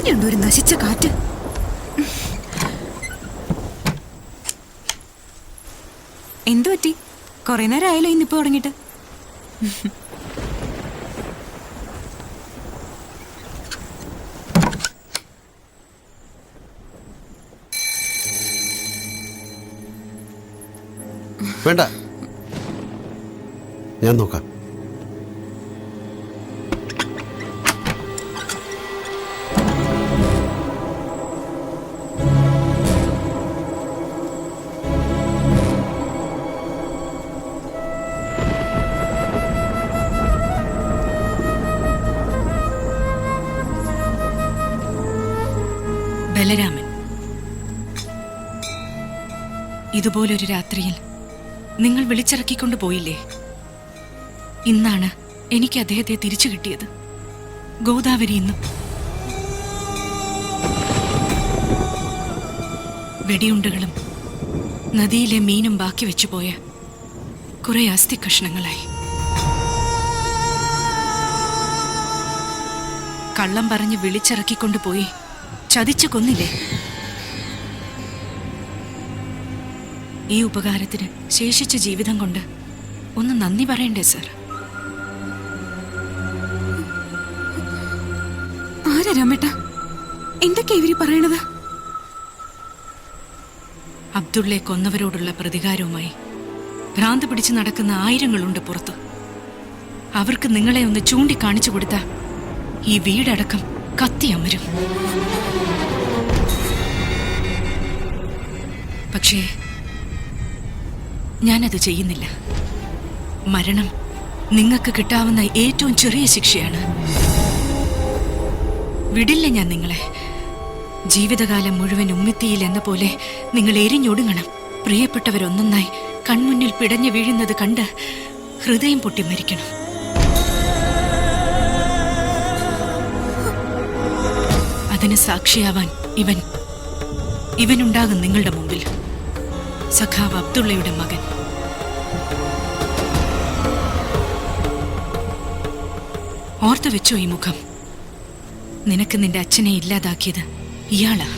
എങ്ങനെയുണ്ട് ഒരു നശിച്ച കാറ്റ്? എന്തു പറ്റി? കുറെ നേരം ആയാലോ ഇന്നിപ്പോ തുടങ്ങിട്ട്. വേണ്ട, ഞാൻ നോക്കാം. ബലരാമൻ, ഇതുപോലൊരു രാത്രിയിൽ നിങ്ങൾ വിളിച്ചിറക്കിക്കൊണ്ടു പോയില്ലേ? ഇന്നാണ് എനിക്ക് അദ്ദേഹത്തെ തിരിച്ചു കിട്ടിയത്. ഗോദാവരി ഇന്നും വെടിയുണ്ടകളും നദിയിലെ മീനും ബാക്കി വെച്ചുപോയ കുറെ അസ്ഥി കഷ്ണങ്ങളായി. കള്ളം പറഞ്ഞ് വിളിച്ചിറക്കിക്കൊണ്ടുപോയി ചതിച്ചു കൊന്നില്ലേ? ഈ ഉപകാരത്തിന് ശേഷിച്ച ജീവിതം കൊണ്ട് ഒന്ന് നന്ദി പറയണ്ടേ സർ? ആരാ രാമേട്ട? എന്തൊക്കെയാ ഇവര് പറയണത്? അബ്ദുള്ളയെ കൊന്നവരോടുള്ള പ്രതികാരവുമായി ഭ്രാന്ത് പിടിച്ച് നടക്കുന്ന ആയിരങ്ങളുണ്ട് പുറത്ത്. അവർക്ക് നിങ്ങളെ ഒന്ന് ചൂണ്ടിക്കാണിച്ചു കൊടുത്താ ഈ വീടടക്കം കത്തിയമരും. പക്ഷേ ഞാനത് ചെയ്യുന്നില്ല. മരണം നിങ്ങൾക്ക് കിട്ടാവുന്ന ഏറ്റവും ചെറിയ ശിക്ഷയാണ്. വിടില്ല ഞാൻ നിങ്ങളെ. ജീവിതകാലം മുഴുവൻ ഉമ്മിത്തിയിൽ എന്ന പോലെ നിങ്ങൾ എരിഞ്ഞൊടുങ്ങണം. പ്രിയപ്പെട്ടവരൊന്നൊന്നായി കൺമുന്നിൽ പിടഞ്ഞു വീഴുന്നത് കണ്ട് ഹൃദയം പൊട്ടി മരിക്കണം. അതിന് സാക്ഷിയാവാൻ ഇവനുണ്ടാകും നിങ്ങളുടെ മുമ്പിൽ. സഖാവ് അബ്ദുള്ളയുടെ മകൻ. ഓർത്തു വെച്ചോ ഈ മുഖം. നിനക്ക് നിന്റെ അച്ഛനെ ഇല്ലാതാക്കിയത് ഇയാളാ.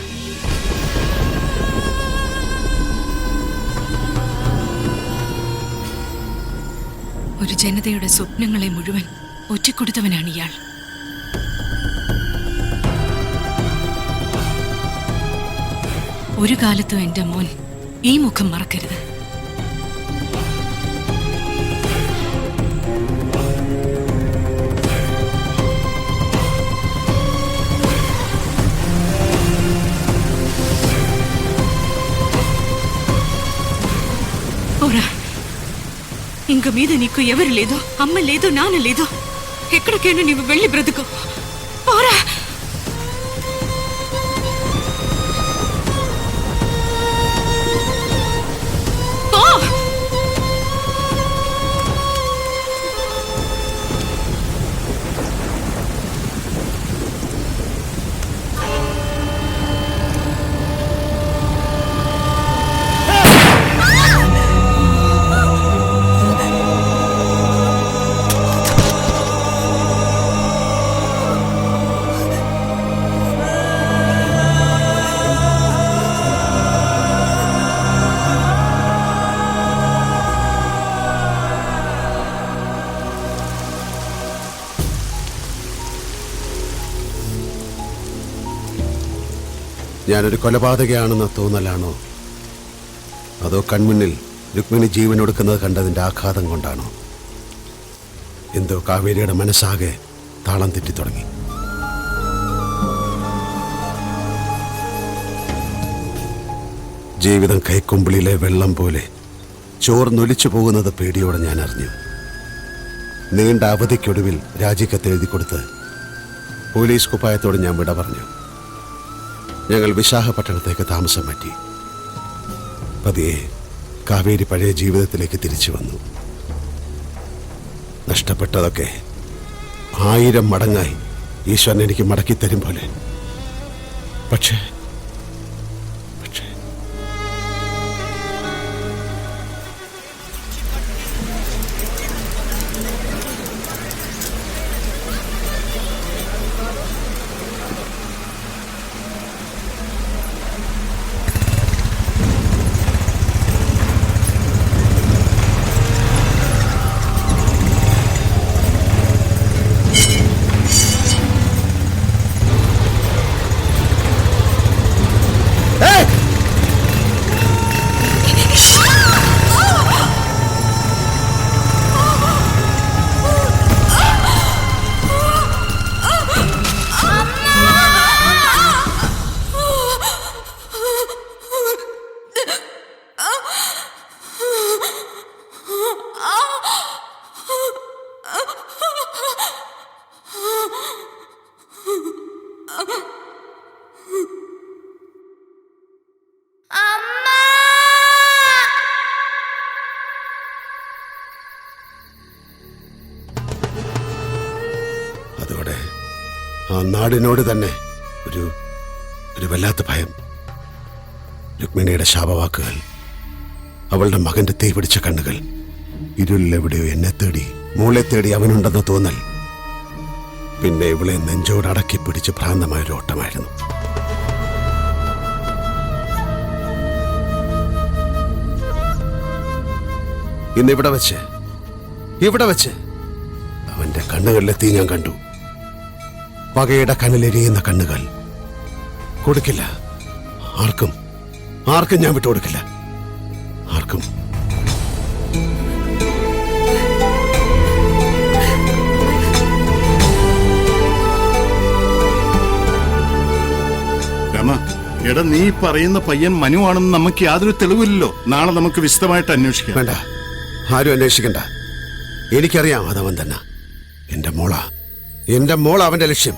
ഒരു ജനതയുടെ സ്വപ്നങ്ങളെ മുഴുവൻ ഒറ്റിക്കൊടുത്തവനാണ് ഇയാൾ. ഒരു കാലത്തും എന്റെ മോൻ ഈ മുഖം മറക്കരുത്. ఇంక మీద నీకు ఎవరు లేదో, అమ్మ లేదో, నాన్న లేదో. ఎక్కడికైనా నీవు వెళ్ళి బ్రతుకో. పోరా. ഞാനൊരു കൊലപാതകയാണെന്ന തോന്നലാണോ, അതോ കൺമുന്നിൽ രുക്മിണി ജീവനൊടുക്കുന്നത് കണ്ടതിൻ്റെ ആഘാതം കൊണ്ടാണോ? എന്തോ കാവേരിയുടെ മനസ്സാകെ താളം തെറ്റി തുടങ്ങി. ജീവിതം കൈക്കുമ്പിളിലെ വെള്ളം പോലെ ചോർന്നൊലിച്ചു പോകുന്നത് പേടിയോടെ ഞാൻ അറിഞ്ഞു. നീണ്ട അവധിക്കൊടുവിൽ രാജിക്കത്ത് എഴുതി കൊടുത്ത് പോലീസ് കുപ്പായത്തോട് ഞാൻ വിട പറഞ്ഞു. ഞങ്ങൾ വിശാഖപട്ടണത്തേക്ക് താമസം മാറ്റി. പതിയെ കാവേരി പഴയ ജീവിതത്തിലേക്ക് തിരിച്ചു വന്നു. നഷ്ടപ്പെട്ടതൊക്കെ 1000 മടങ്ങായി ഈശ്വരൻ എനിക്ക് മടക്കിത്തരും പോലെ. പക്ഷേ നാടിനോട് തന്നെ ഒരു ഒരു വല്ലാത്ത ഭയം. രുക്മിണിയുടെ ശാപവാക്കുകൾ, അവളുടെ മകന്റെ തീ പിടിച്ച കണ്ണുകൾ, ഇരുളിലെവിടെയോ എന്നെ തേടി, മോളെ തേടി അവനുണ്ടെന്ന തോന്നൽ. പിന്നെ ഇവളെ നെഞ്ചോടടക്കി പിടിച്ച് ഭ്രാന്തമായൊരു ഓട്ടമായിരുന്നു. ഇന്ന് ഇവിടെ വെച്ച് അവന്റെ കണ്ണുകളിലെ തീ ഞാൻ കണ്ടു. പകയുടെ കനലെരിയുന്ന കണ്ണുകൾ. കൊടുക്കില്ല, ആർക്കും ഞാൻ വിട്ടുകൊടുക്കില്ല. ആർക്കും. രമ, എടാ, നീ പറയുന്ന പയ്യൻ മനു ആണെന്ന് നമുക്ക് യാതൊരു തെളിവില്ലല്ലോ. നാളെ നമുക്ക് വിശദമായിട്ട് അന്വേഷിക്കാം. വേണ്ട, ആരും അന്വേഷിക്കണ്ട. എനിക്കറിയാം അതവൻ തന്നെ. എന്റെ മോള അവന്റെ ലക്ഷ്യം.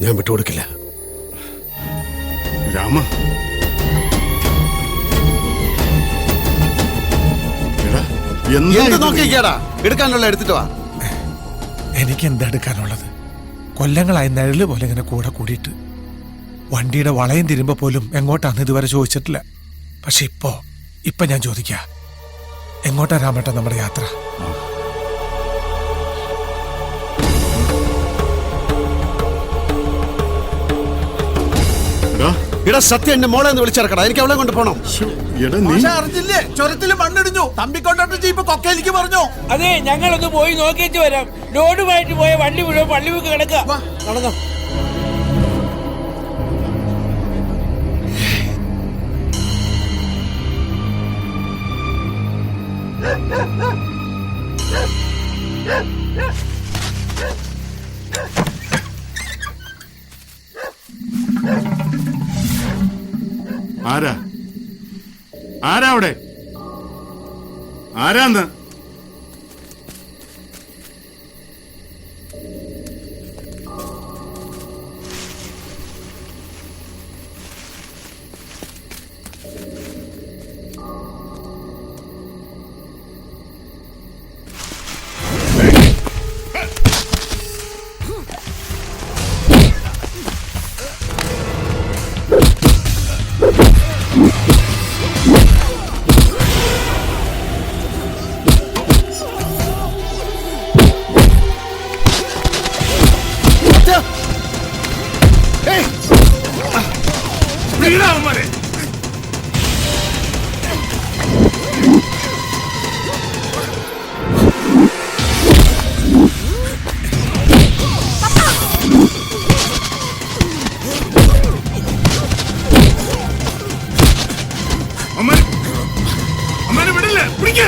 ഞാൻ വിട്ടുകൊടുക്കില്ല. രാമ, എന്ത് നോക്കിക്കാടാ? എടുക്കാനുള്ള എടുത്തിട്ട് വാ. എനിക്ക് എന്താ എടുക്കാനുള്ളത്? കൊല്ലങ്ങളായി നിഴല് പോലെ ഇങ്ങനെ കൂടെ കൂടിയിട്ട് വണ്ടിയുടെ വളയം തിരുമ്പോ പോലും എങ്ങോട്ടാന്ന് ഇതുവരെ ചോദിച്ചിട്ടില്ല. പക്ഷെ ഇപ്പൊ ഞാൻ ചോദിക്ക, എങ്ങോട്ടാ രാമേട്ട നമ്മുടെ യാത്ര? ഇടാ, സത്യം എന്റെ മോളെ ഒന്ന് വിളിച്ചിറക്കടാ. എനിക്ക് അവളെ കൊണ്ട് പോണം. അറിഞ്ഞില്ലേ? ചുരത്തിൽ മണ്ണിടിഞ്ഞു. തമ്പിക്കൊണ്ടോട്ട് ജീപ്പ് കൊക്കയിലേക്ക് പറഞ്ഞു. അതെ, ഞങ്ങളൊന്ന് പോയി നോക്കിയിട്ട് വരാം. ലോഡുമായിട്ട് പോയ വണ്ടി മുഴുവൻ പള്ളിമുക്ക് കിടക്കുക. നടന്നോ. ആരാ അവിടെ? ആരാന്ന്? അമ്മനെ വിടില്ല, പിടിക്ക.